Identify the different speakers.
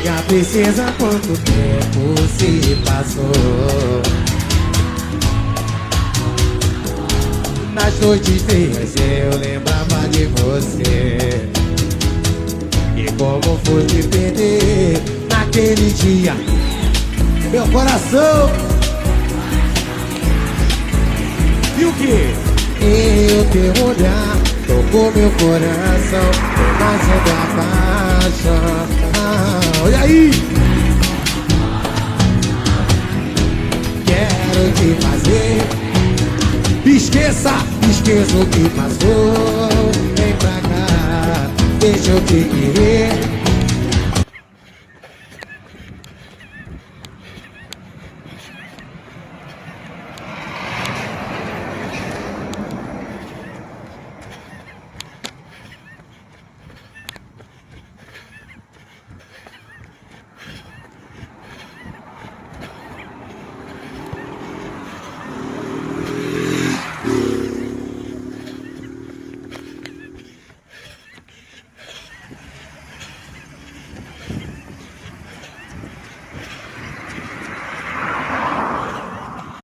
Speaker 1: Chega, precisa, quanto tempo se passou. Nas noites frias eu lembrava de você. E como foi me perder naquele dia. Meu coração. E o que? E o teu olhar tocou meu coração, fazendo a paixão. Olha aí! Quero te fazer. Esqueça o que passou. Vem pra cá, deixa eu te querer.